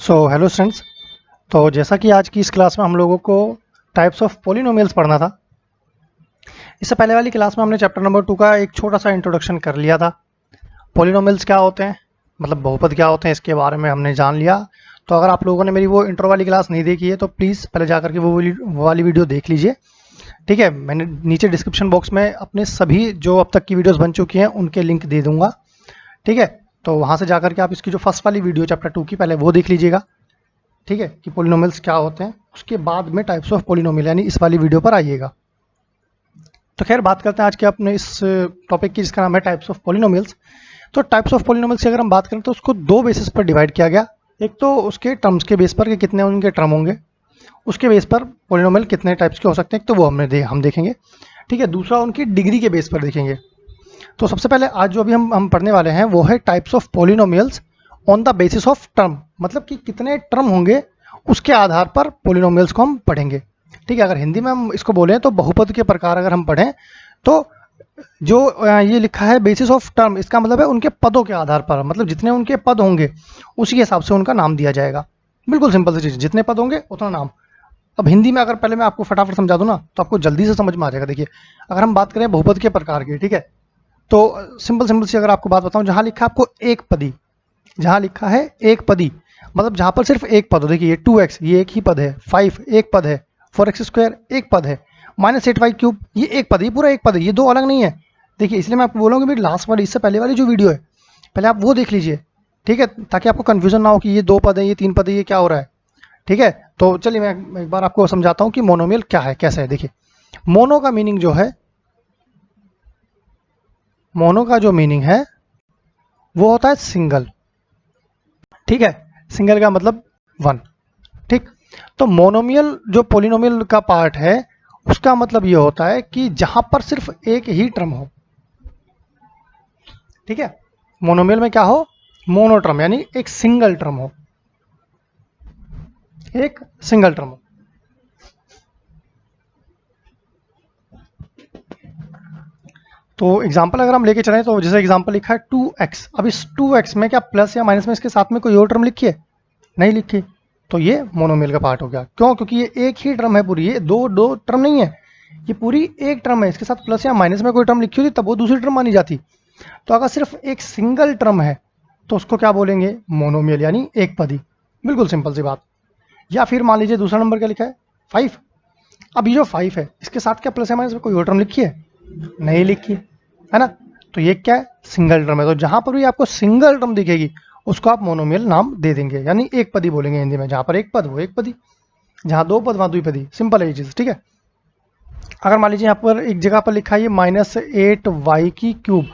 Hello students. तो जैसा कि आज की इस क्लास में हम लोगों को टाइप्स ऑफ पॉलिनोमियल्स पढ़ना था। इससे पहले वाली क्लास में हमने चैप्टर नंबर 2 का एक छोटा सा इंट्रोडक्शन कर लिया था। पॉलिनोमियल्स क्या होते हैं, मतलब बहुपद क्या होते हैं, इसके बारे में हमने जान लिया। तो अगर आप लोगों ने मेरी वो इंट्रो वाली क्लास नहीं देखी है तो प्लीज़ पहले जा करके वो वाली वीडियो देख लीजिए। ठीक है, मैंने नीचे डिस्क्रिप्शन बॉक्स में अपने सभी जो अब तक की वीडियोज़ बन चुकी हैं उनके लिंक दे दूँगा। ठीक है, तो वहाँ से जा करके आप इसकी जो फर्स्ट वाली वीडियो चैप्टर 2 की पहले वो देख लीजिएगा। ठीक है, कि पॉलिनोमियल्स क्या होते हैं, उसके बाद में टाइप्स ऑफ पॉलिनोमियल यानी इस वाली वीडियो पर आइएगा। तो खैर बात करते हैं आज के अपने इस टॉपिक की, जिसका नाम है टाइप्स ऑफ पॉलिनोमियल्स। तो टाइप्स ऑफ पॉलिनोमियल्स की अगर हम बात करें तो उसको दो बेसिस पर डिवाइड किया गया। एक तो उसके टर्म्स के बेस पर कि कितने उनके टर्म होंगे, उसके बेस पर पॉलिनोमियल कितने टाइप्स के हो सकते हैं, तो वो हम देखेंगे। ठीक है, दूसरा उनकी डिग्री के बेस पर देखेंगे। तो सबसे पहले आज जो अभी हम पढ़ने वाले हैं वो है types of polynomials on the basis of term, मतलब कि कितने टर्म होंगे उसके आधार पर पॉलिनोमियल्स को हम पढ़ेंगे। ठीक है, अगर हिंदी में हम इसको बोलें तो बहुपद के प्रकार अगर हम पढ़ें तो जो ये लिखा है बेसिस ऑफ टर्म, इसका मतलब है उनके पदों के आधार पर, मतलब जितने उनके पद होंगे उसी के हिसाब से उनका नाम दिया जाएगा। बिल्कुल सिंपल सी चीज़, जितने पद होंगे उतना नाम। अब हिंदी में अगर पहले मैं आपको फटाफट समझा दूं ना तो आपको जल्दी से समझ में आ जाएगा। देखिए, अगर हम बात करें बहुपद के प्रकार की, ठीक है, तो सिंपल सिंपल सी अगर आपको बात बताऊं, जहां लिखा है आपको एक पदी, जहां लिखा है एक पदी, मतलब जहां पर सिर्फ एक पद हो। देखिए, 2x ये एक ही पद है, 5 एक पद है, 4x² एक पद है, -8y³ ये एक पद है, ये पूरा एक पद है, ये दो अलग नहीं है। देखिए, इसलिए मैं आपको बोलूँगा मेरी लास्ट वाली, इससे पहले वाली जो वीडियो है पहले आप वो देख लीजिए। ठीक है, ताकि आपको कन्फ्यूजन ना हो कि ये दो पद है, ये तीन पद है, ये क्या हो रहा है। ठीक है, तो चलिए मैं एक बार आपको समझाता हूँ कि मोनोमियल क्या है, कैसे है। देखिए, मोनो का मीनिंग जो है, मोनो का जो मीनिंग है वो होता है सिंगल। ठीक है, सिंगल का मतलब वन। ठीक, तो मोनोमियल जो पोलिनोमियल का पार्ट है उसका मतलब ये होता है कि जहां पर सिर्फ एक ही टर्म हो। ठीक है, मोनोमियल में क्या हो, मोनोटर्म यानी एक सिंगल टर्म हो, एक सिंगल टर्म हो। तो एग्जांपल अगर हम लेके चलें तो जैसे एग्जांपल लिखा है 2x, अब इस 2x में क्या प्लस या माइनस में इसके साथ में कोई और टर्म लिखी है, नहीं लिखी, तो ये मोनोमियल का पार्ट हो गया। क्यों? क्योंकि ये एक ही टर्म है पूरी, ये दो दो टर्म नहीं है, ये पूरी एक टर्म है। इसके साथ प्लस या माइनस में कोई टर्म लिखी होती तब वो दूसरी टर्म मानी जाती। तो अगर सिर्फ एक सिंगल टर्म है तो उसको क्या बोलेंगे, मोनोमियल यानी एक पदी। बिल्कुल सिंपल सी बात। या फिर मान लीजिए दूसरा नंबर क्या लिखा है, 5। अब ये जो 5 है इसके साथ क्या प्लस या माइनस में कोई और टर्म लिखी है, नहीं लिखी है ना, तो ये क्या है, सिंगल टर्म है। तो जहां पर भी आपको सिंगल टर्म दिखेगी उसको आप मोनोमियल नाम दे देंगे, यानी एक पदी बोलेंगे हिंदी में। जहां पर एक पद वो एक पदी, जहां दो पद वहां द्विपदी। सिंपल है ये चीज। ठीक है, अगर मान लीजिए यहाँ पर एक जगह पर लिखा है ये -8y³,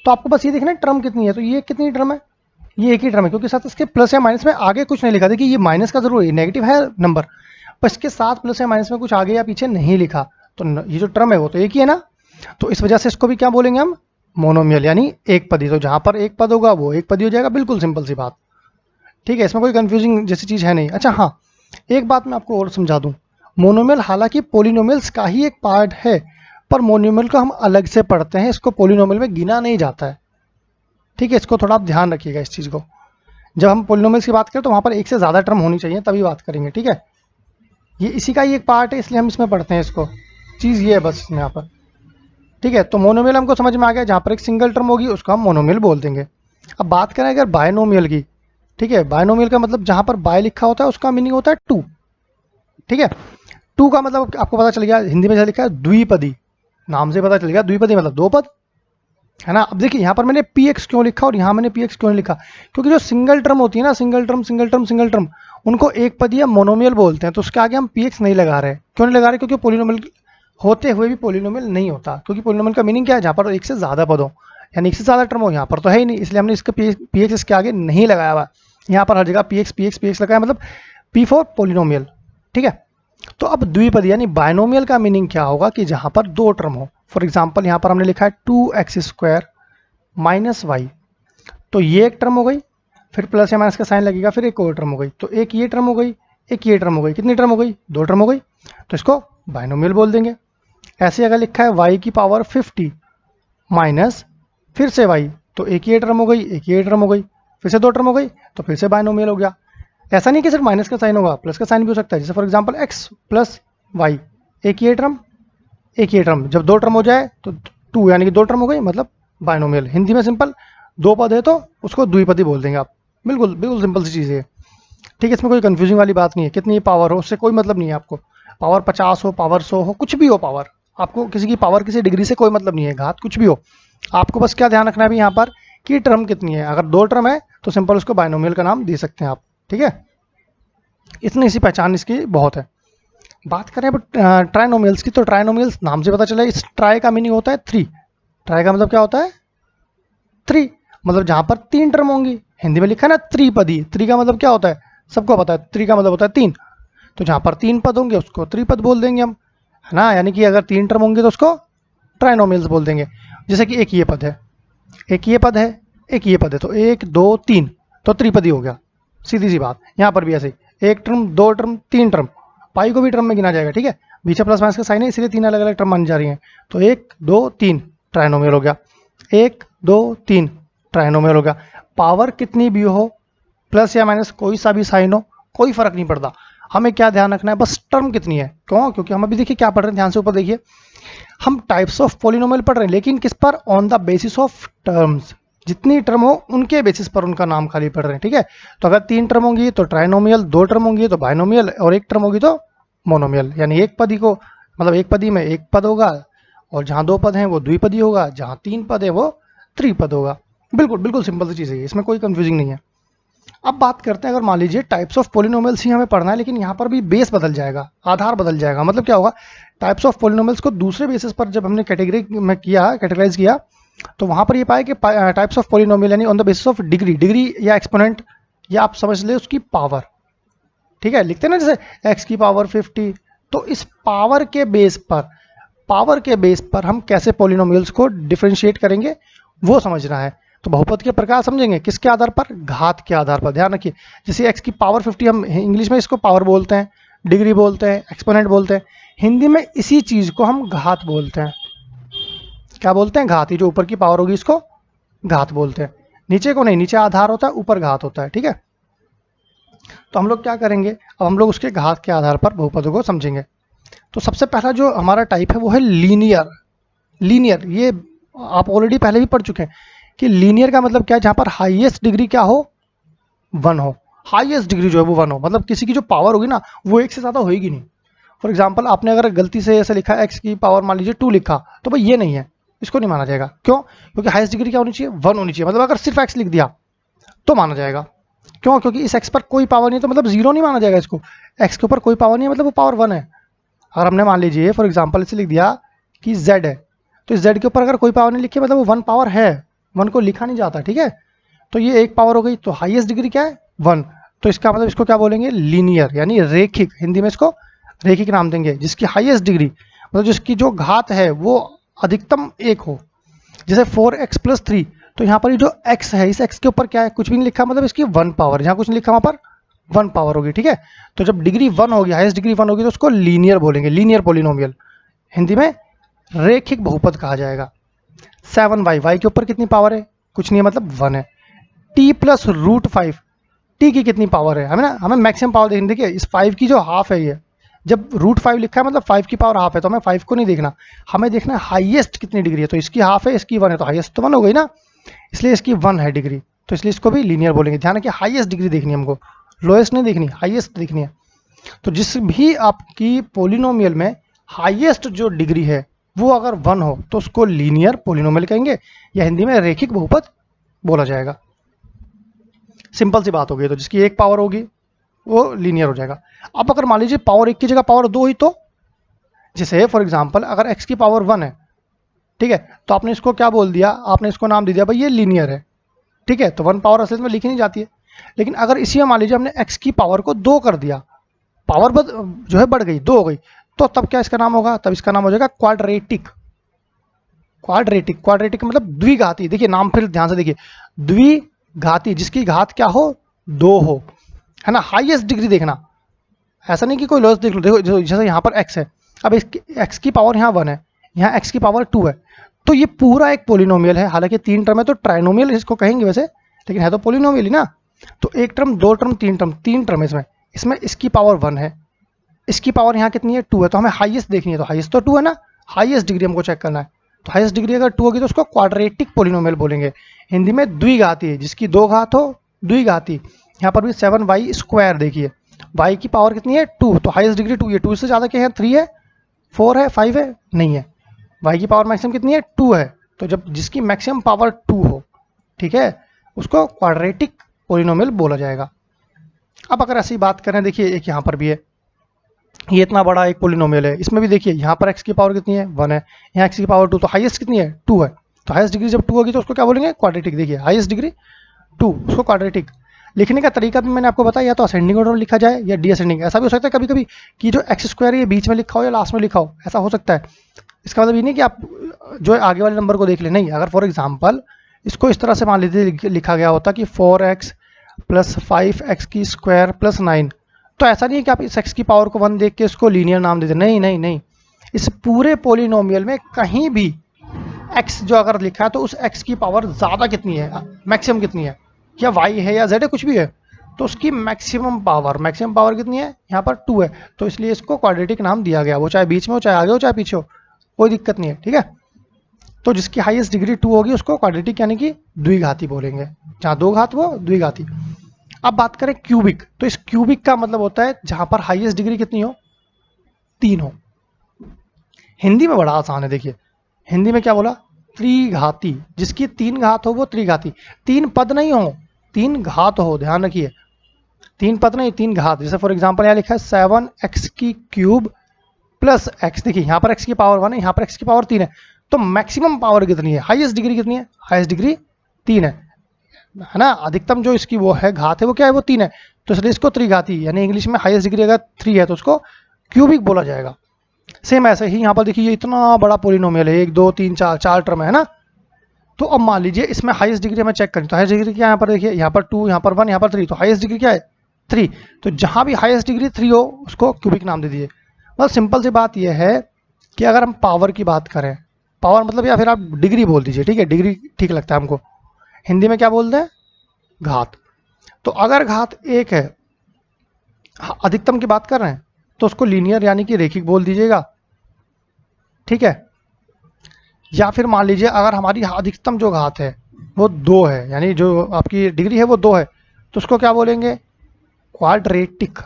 तो आपको बस ये देखना है टर्म कितनी है। तो ये कितनी टर्म है, ये एक ही टर्म है, क्योंकि साथ इसके प्लस या माइनस में आगे कुछ नहीं लिखा। देखिए, ये माइनस का जरूर नेगेटिव है नंबर, पर इसके साथ प्लस या माइनस में कुछ आगे या पीछे नहीं लिखा, तो ये जो टर्म है वो तो एक ही है ना। तो इस वजह से इसको भी क्या बोलेंगे हम, मोनोमियल यानी एक पदी। तो जहां पर एक पद होगा वो एक पदी हो जाएगा। बिल्कुल सिंपल सी बात। ठीक है, इसमें कोई कंफ्यूजिंग जैसी चीज है नहीं। अच्छा हाँ, एक बात मैं आपको और समझा दूं, मोनोमियल हालांकि पोलिनोमियल्स का ही एक पार्ट है, पर मोनोमियल को हम अलग से पढ़ते हैं, इसको पोलिनोमियल में गिना नहीं जाता है। ठीक है, इसको थोड़ा आप ध्यान रखिएगा इस चीज को। जब हम पोलिनोमियल्स की बात करें तो वहां पर एक से ज्यादा टर्म होनी चाहिए तभी बात करेंगे। ठीक है, ये इसी का ही एक पार्ट है, इसलिए हम इसमें पढ़ते हैं इसको। चीज ये है बस यहाँ पर। ठीक है, तो मोनोमियल हमको समझ में आ गया, जहां पर एक सिंगल टर्म होगी उसको हम मोनोमियल बोल देंगे। अब बात करें अगर बायनोमियल की, ठीक है, बायनोमियल का मतलब जहां पर बाय लिखा होता है उसका मीनिंग होता है टू। ठीक है, टू का मतलब आपको पता चल गया, हिंदी में जैसे लिखा है द्विपदी, नाम से पता चल गया द्विपदी मतलब दो पद, है ना। अब देखिए यहाँ पर मैंने px क्यों लिखा और यहाँ मैंने px क्यों नहीं लिखा, क्योंकि जो सिंगल टर्म होती है ना, single term single term single term, उनको एक पदी या मोनोमियल बोलते हैं। तो उसके आगे हम px नहीं लगा रहे। क्यों नहीं लगा रहे, क्योंकि पोलिनोमियल होते हुए भी पोलिनोमियल नहीं होता, क्योंकि पोलिनोमियल का मीनिंग क्या है, जहाँ पर एक से ज्यादा पद हो यानी एक से ज्यादा टर्म हो। यहाँ पर तो है ही नहीं, इसलिए हमने इसका px इसके आगे नहीं लगाया हुआ। यहाँ पर हर जगह px px px लगाया, मतलब p फॉर पोलिनोमियल। ठीक है, तो अब द्विपदी यानी बायनोमियल का मीनिंग क्या होगा कि जहां पर दो टर्म हो। फॉर एग्जांपल यहाँ पर हमने लिखा है 2x² -y, तो ये एक टर्म हो गई, फिर प्लस या माइनस का साइन लगेगा, फिर एक और टर्म हो गई, तो एक ये टर्म हो गई, एक ये टर्म हो गई। कितनी टर्म हो गई, दो टर्म हो गई, तो इसको बायनोमियल बोल देंगे। ऐसे अगर लिखा है y⁻50 माइनस फिर से y, तो एक ये टर्म हो गई, एक ये टर्म हो गई, फिर से दो टर्म हो गई, तो फिर से बायनोमियल हो गया। ऐसा नहीं कि सिर्फ माइनस का साइन होगा, प्लस का साइन भी हो सकता है। जैसे for example x plus Y, एक ही टर्म एक ही टर्म, जब दो टर्म हो जाए तो 2 यानी कि दो टर्म हो गई, मतलब बाइनोमियल। हिंदी में सिंपल, दो पद है तो उसको द्विपदी बोल देंगे आप। बिल्कुल बिल्कुल सिंपल सी चीज़ है, ठीक है। इसमें कोई कंफ्यूजिंग वाली बात नहीं है। कितनी पावर हो उससे कोई मतलब नहीं है आपको, पावर 50 हो, पावर 100 हो, कुछ भी हो पावर, आपको किसी की पावर किसी डिग्री से कोई मतलब नहीं है, घात कुछ भी हो। आपको बस क्या ध्यान रखना है भी यहाँ पर कि टर्म कितनी है। अगर दो टर्म है तो सिंपल उसको बाइनोमियल का नाम दे सकते हैं आप, ठीक है। इतनी सी पहचान इसकी बहुत है। बात करें अब ट्राइनोमियल्स की, तो ट्राइनोमियल्स नाम से पता चला, इस ट्राई का मीनिंग होता है 3। ट्राई का मतलब क्या होता है? 3, मतलब जहां पर 3 टर्म होंगी। हिंदी में लिखा है ना त्रिपदी, त्रि का मतलब क्या होता है, सबको पता है, त्रि का मतलब होता है 3। तो जहां पर 3 पद होंगे उसको त्रिपद बोल देंगे हम, है ना। यानी कि अगर 3 टर्म होंगे तो उसको ट्राइनोमियल्स बोल देंगे। जैसे कि एक ये पद है, एक ये पद है, एक ये पद है, तो 1 2 3 तो त्रिपदी हो गया, सीधी सी बात। यहाँ पर भी ऐसे ही, एक टर्म दो टर्म तीन टर्म, पाई को भी टर्म में गिना जाएगा, ठीक है। बीच में प्लस माइनस का साइन है इसलिए 3 अलग अलग टर्म मानी जा रही हैं। तो 1 2 3 ट्राइनोमियल हो गया, 1 2 3 ट्राइनोमियल हो गया। पावर कितनी भी हो, प्लस या माइनस कोई सा भी साइन हो, कोई फर्क नहीं पड़ता। हमें क्या ध्यान रखना है, बस टर्म कितनी है। क्यों? क्योंकि हम अभी देखिए क्या पढ़ रहे हैं, ध्यान से ऊपर देखिए, हम टाइप्स ऑफ पॉलिनोमियल पढ़ रहे हैं, लेकिन किस पर? On the basis of terms. जितनी टर्म हो उनके बेसिस पर उनका नाम खाली पढ़ रहे हैं, ठीक है। तो अगर 3 टर्म होंगी तो ट्राइनोमियल, 2 टर्म होंगी तो बाइनोमियल, और 1 टर्म होगी तो मोनोमियल। यानी एक पदी को, मतलब एक पदी में एक पद होगा, और जहाँ 2 पद हैं वो द्विपदी होगा, जहाँ 3 पद है वो त्रिपद होगा। बिल्कुल बिल्कुल सिंपल सी चीज़ है, इसमें कोई कंफ्यूजिंग नहीं है। अब बात करते हैं, अगर मान लीजिए टाइप्स ऑफ पॉलिनोमियल्स ही हमें पढ़ना है, लेकिन यहाँ पर भी बेस बदल जाएगा, आधार बदल जाएगा। मतलब क्या होगा, टाइप्स ऑफ पॉलिनोमियल्स को दूसरे बेसिस पर जब हमने कैटेगरी में किया, कैटेगराइज किया, तो वहाँ पर ये पाया कि टाइप्स ऑफ पॉलिनोमियल यानी on the basis of degree, degree या एक्सपोनेंट, या आप समझ ले उसकी पावर, ठीक है। लिखते हैं ना जैसे x की पावर 50, तो इस पावर के बेस पर, पावर के बेस पर हम कैसे पॉलिनोमियल्स को डिफरेंशिएट करेंगे वो समझना है। तो बहुपद के प्रकार समझेंगे किसके आधार पर? घात के आधार पर। ध्यान रखिए, जैसे x की पावर 50, हम इंग्लिश में इसको पावर बोलते हैं, डिग्री बोलते हैं, एक्सपोनेंट बोलते हैं। हिंदी में इसी चीज को हम घात बोलते हैं। क्या बोलते हैं? घात। ये जो ऊपर की पावर होगी इसको घात बोलते हैं, नीचे को नहीं, नीचे आधार होता है, ऊपर घात होता है, ठीक है। तो हम लोग क्या करेंगे, अब हम लोग उसके घात के आधार पर बहुपदों को समझेंगे। तो सबसे पहला जो हमारा टाइप है वो है लीनियर। लीनियर, ये आप ऑलरेडी पहले भी पढ़ चुके हैं कि लीनियर का मतलब क्या है, जहां पर हाईएस्ट डिग्री क्या हो? 1 हो। हाईएस्ट डिग्री जो है वो 1 हो, मतलब किसी की जो पावर होगी ना वो 1 से ज़्यादा होगी नहीं। फॉर एग्जाम्पल, आपने अगर गलती से ऐसे लिखा x की पावर मान लीजिए 2 लिखा, तो भाई ये नहीं है, इसको नहीं माना जाएगा। क्यों? क्योंकि हाईएस्ट डिग्री क्या होनी चाहिए? 1 होनी चाहिए। मतलब अगर सिर्फ x लिख दिया तो माना जाएगा। क्यों? क्योंकि इस x पर कोई पावर नहीं है, तो मतलब 0 नहीं माना जाएगा इसको। x के ऊपर कोई पावर नहीं है, मतलब वो पावर 1 है। अगर हमने मान लीजिए फॉर एग्जाम्पल इसे लिख दिया कि z है, तो इस z के ऊपर अगर कोई पावर नहीं लिखी, मतलब वो 1 पावर है, 1 को लिखा नहीं जाता, ठीक है। तो ये एक पावर हो गई, तो हाईएस्ट डिग्री क्या है? 1। तो इसका मतलब इसको क्या बोलेंगे? लीनियर, यानी रेखिक। हिंदी में इसको रेखिक नाम देंगे, जिसकी हाईएस्ट डिग्री, मतलब जिसकी जो घात है वो अधिकतम 1 हो। जैसे 4x + 3, तो यहाँ पर ये जो x है, इस x के ऊपर क्या है? कुछ भी नहीं लिखा, मतलब इसकी 1 पावर, जहाँ कुछ नहीं लिखा वहाँ पर 1 पावर होगी, ठीक है। तो जब डिग्री 1 होगी, हाईएस्ट डिग्री 1 होगी, तो उसको लीनियर बोलेंगे, लीनियर पॉलिनोमियल। हिंदी में रेखिक बहुपद कहा जाएगा। 7y, y के ऊपर कितनी पावर है? कुछ नहीं है, मतलब 1 है। t + √5, t की कितनी पावर है? हमें ना, हमें मैक्सिमम पावर देखनी। देखिए इस 5 की जो हाफ है, ये जब √5 लिखा है मतलब 5 की पावर हाफ है, तो हमें 5 को नहीं देखना, हमें देखना है हाईएस्ट कितनी डिग्री है। तो इसकी हाफ है, इसकी 1 है, तो हाईएस्ट तो 1 हो गई ना, इसलिए इसकी 1 है डिग्री, तो इसलिए इसको भी लीनियर बोलेंगे। ध्यान रखिए, हाईएस्ट डिग्री देखनी है हमको, लोएस्ट नहीं देखनी, हाईएस्ट देखनी है। तो जिस भी आपकी पोलिनोमियल में हाईएस्ट जो डिग्री है वो अगर 1 हो तो उसको लीनियर पोलिनोमियल कहेंगे, या हिंदी में रेखिक बहुपद बोला जाएगा। सिंपल सी बात हो गई। तो जिसकी 1 पावर होगी वो लीनियर हो जाएगा। अब अगर मान लीजिए पावर 1 की जगह पावर 2 हुई, तो जैसे फॉर एग्जांपल अगर x की पावर 1 है, ठीक है, तो आपने इसको क्या बोल दिया? आपने इसको नाम दे दिया भाई ये लीनियर है, ठीक है। तो 1 पावर असल में लिखी नहीं जाती है। लेकिन अगर इसी में मान लीजिए हमने x की पावर को 2 कर दिया, पावर जो है बढ़ गई, 2 हो गई, तो तब क्या इसका नाम होगा? तब इसका नाम हो जाएगा क्वाड्रेटिक। क्वाड्रेटिक, क्वाड्रेटिक मतलब द्विघाती। देखिए नाम फिर ध्यान से देखिए, द्विघाती, जिसकी घात क्या हो? 2 हो, है ना। हाईएस्ट डिग्री देखना, ऐसा नहीं कि कोई लॉस देख लो। देखो जैसे यहाँ पर x है, अब इसकी x की पावर यहाँ 1 है, यहाँ x की पावर 2 है, तो ये पूरा एक पोलिनोमियल है। हालांकि 3 टर्म है तो ट्राइनोमियल इसको कहेंगे वैसे, लेकिन है तो पोलिनोमियल ही ना। तो एक टर्म, दो टर्म, तीन टर्म इसमें इसकी पावर 1 है, इसकी पावर यहाँ कितनी है 2 है, तो हमें हाईएस्ट देखनी है, तो हाईएस्ट तो 2 है ना, हाईएस्ट डिग्री हमको चेक करना है। तो हाईएस्ट डिग्री अगर 2 होगी तो उसको क्वाड्रेटिक पोलिनोमियल बोलेंगे। हिंदी में द्विघाती है, जिसकी 2 घात हो द्विघाती। यहाँ पर भी 7y² देखिए, y की पावर कितनी है 2, तो हाईएस्ट डिग्री 2 है, 2 से ज़्यादा क्या है 3 है 4 है 5 है नहीं है, y की पावर मैक्सिमम कितनी है 2 है। तो जब जिसकी मैक्सिमम पावर 2 हो, ठीक है, उसको क्वाड्रेटिक पोलिनोमियल बोला जाएगा। अब अगर ऐसी बात करें, देखिए एक यहाँ पर भी है, ये इतना बड़ा एक पोलिनोमियल है, इसमें भी देखिए यहाँ पर x की पावर कितनी है 1 है, यहाँ x की पावर 2, तो हाईएस्ट कितनी है 2 है, तो हाईएस्ट डिग्री जब 2 होगी तो उसको क्या बोलेंगे क्वाड्रेटिक। देखिए हाईएस्ट डिग्री 2, उसको क्वाड्रेटिक। लिखने का तरीका भी मैंने आपको बताया, या तो असेंडिंग ऑर्डर में लिखा जाए या डीअसेंडिंग। ऐसा भी हो सकता है कभी कभी कि जो x² ये बीच में लिखा हो या लास्ट में लिखा हो, ऐसा हो सकता है। इसका मतलब ये नहीं कि आप जो आगे वाले नंबर को देख ले, नहीं। अगर फॉर एग्जाम्पल इसको इस तरह से मान लीजिए लिखा गया होता कि 4x + 5x² + 9, तो ऐसा नहीं है कि आप इस x की पावर को 1 देख के इसको लीनियर नाम दे दें, नहीं नहीं नहीं। इस पूरे पोलिनोमियल में कहीं भी x जो अगर लिखा है तो उस x की पावर ज़्यादा कितनी है, मैक्सिमम कितनी है, या y है या z है, कुछ भी है, तो उसकी मैक्सिमम पावर कितनी है, यहाँ पर 2 है, तो इसलिए इसको क्वाड्रेटिक नाम दिया गया। वो चाहे बीच में हो, चाहे आगे हो, चाहे पीछे हो, कोई दिक्कत नहीं है, ठीक है। तो जिसकी हाईएस्ट डिग्री 2 होगी उसको क्वाड्रेटिक यानी कि द्विघाती बोलेंगे, जहाँ 2 घात वो द्विघाती। अब बात करें क्यूबिक, तो इस क्यूबिक का मतलब होता है जहां पर हाईएस्ट डिग्री कितनी हो 3 हो। हिंदी में बड़ा आसान है, देखिए हिंदी में क्या बोला त्रिघाती, जिसकी 3 घात हो वो त्रिघाती। 3 पद नहीं हो, 3 घात हो, ध्यान रखिए, 3 पद नहीं 3 घात। जैसे फॉर एग्जांपल यहाँ लिखा है 7x³ + x, देखिए यहाँ पर x की पावर 1 है, यहाँ पर x की पावर 3 है, तो मैक्सिमम पावर कितनी है, हाईएस्ट डिग्री कितनी है, हाईएस्ट डिग्री 3 है ना। अधिकतम जो इसकी वो है घात है वो क्या है, वो 3 है, तो इसलिए इसको त्रिघाती यानी इंग्लिश में हाईएस्ट डिग्री अगर 3 है तो उसको क्यूबिक बोला जाएगा। सेम ऐसे ही यहाँ पर देखिए ये इतना बड़ा पोलिनोमियल है, 1 2 3 4 टर्म है ना। तो अब मान लीजिए इसमें हाईएस्ट डिग्री हमें चेक करें, तो हाईएस्ट डिग्री क्या है, यहाँ पर देखिए यहाँ पर 2, यहाँ पर 1, यहाँ पर 3, तो हाईएस्ट डिग्री क्या है 3। तो जहाँ भी हाईएस्ट डिग्री 3 हो उसको क्यूबिक नाम दे दीजिए। मतलब सिंपल सी बात यह है कि अगर हम पावर की बात करें, पावर मतलब, या फिर आप डिग्री बोल दीजिए, ठीक है, डिग्री ठीक लगता है हमको। हिंदी में क्या बोलते हैं घात। तो अगर घात 1 है, अधिकतम की बात कर रहे हैं, तो उसको लीनियर यानी कि रेखिक बोल दीजिएगा, ठीक है। या फिर मान लीजिए अगर हमारी अधिकतम जो घात है वो 2 है, यानी जो आपकी डिग्री है वो 2 है, तो उसको क्या बोलेंगे क्वाड्रेटिक,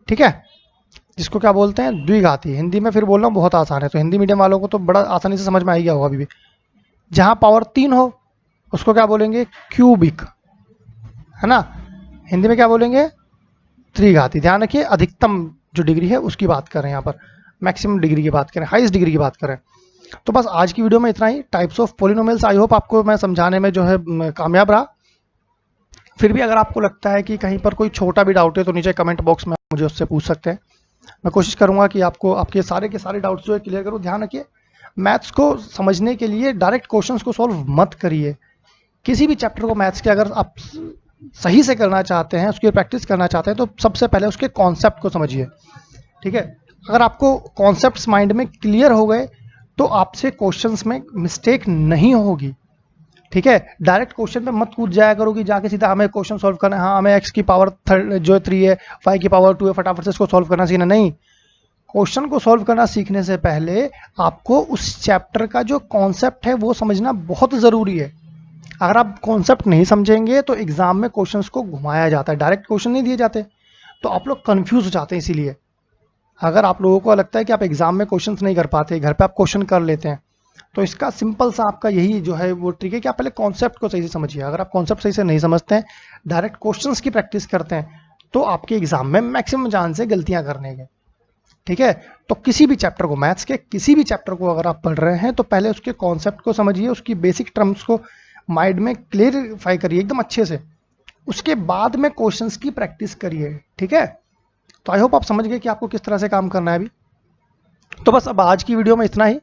ठीक है, जिसको क्या बोलते हैं द्विघाती। हिंदी में फिर बोल रहा हूँ बहुत आसान है, तो हिंदी मीडियम वालों को तो बड़ा आसानी से समझ में आ गया होगा अभी भी। जहाँ पावर 3 हो उसको क्या बोलेंगे क्यूबिक, है ना। हिंदी में क्या बोलेंगे त्रिघाती। ध्यान रखिए अधिकतम जो डिग्री है उसकी बात करें, यहाँ पर मैक्सिमम डिग्री की बात करें, हाईएस्ट डिग्री की बात करें। तो बस आज की वीडियो में इतना ही, types of polynomials. I hope आपको मैं समझाने में जो है कामयाब रहा। फिर भी अगर आपको लगता है कि कहीं पर कोई छोटा भी डाउट है तो नीचे कमेंट बॉक्स में मुझे उससे पूछ सकते हैं। मैं कोशिश करूंगा कि आपको आपके सारे के सारे डाउट्स जो है क्लियर करूँ। ध्यान रखिए मैथ्स को समझने के लिए डायरेक्ट क्वेश्चंस को सॉल्व मत करिए। किसी भी चैप्टर को मैथ्स के अगर आप सही से करना चाहते हैं, उसकी प्रैक्टिस करना चाहते हैं, तो सबसे पहले उसके कॉन्सेप्ट को समझिए, ठीक है। अगर आपको कॉन्सेप्ट्स माइंड में क्लियर हो गए तो आपसे क्वेश्चंस में मिस्टेक नहीं होगी, ठीक है। डायरेक्ट क्वेश्चन पे मत कूद जाया करो कि जाके सीधा हमें क्वेश्चन सॉल्व करना है, हाँ हमें x की पावर जो 3 है, 5 की पावर 2 है, फटाफट से इसको सॉल्व करना सीखना। नहीं, क्वेश्चन को सॉल्व करना सीखने से पहले आपको उस चैप्टर का जो कॉन्सेप्ट है वो समझना बहुत ज़रूरी है। अगर आप कॉन्सेप्ट नहीं समझेंगे तो एग्जाम में क्वेश्चंस को घुमाया जाता है, डायरेक्ट क्वेश्चन नहीं दिए जाते, तो आप लोग कंफ्यूज हो जाते हैं। इसीलिए अगर आप लोगों को लगता है कि आप एग्जाम में क्वेश्चंस नहीं कर पाते, घर पे आप क्वेश्चन कर लेते हैं, तो इसका सिंपल सा आपका यही जो है वो ट्रिक है कि आप पहले कॉन्सेप्ट को सही से समझिए। अगर आप कॉन्सेप्ट सही से नहीं समझते हैं, डायरेक्ट क्वेश्चंस की प्रैक्टिस करते हैं, तो आपके एग्जाम में मैक्सिमम चांस है गलतियां करने के, ठीक है। तो किसी भी चैप्टर को, मैथ्स के किसी भी चैप्टर को अगर आप पढ़ रहे हैं तो पहले उसके कॉन्सेप्ट को समझिए, उसकी बेसिक टर्म्स को माइंड में क्लियरिफाई करिए एकदम अच्छे से, उसके बाद में क्वेश्चंस की प्रैक्टिस करिए, ठीक है। तो आई होप आप समझ गए कि आपको किस तरह से काम करना है अभी। तो बस अब आज की वीडियो में इतना ही,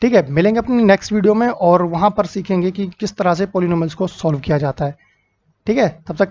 ठीक है। मिलेंगे अपनी नेक्स्ट वीडियो में और वहां पर सीखेंगे कि किस तरह से पॉलिनोमियल्स को सॉल्व किया जाता है, ठीक है। तब तक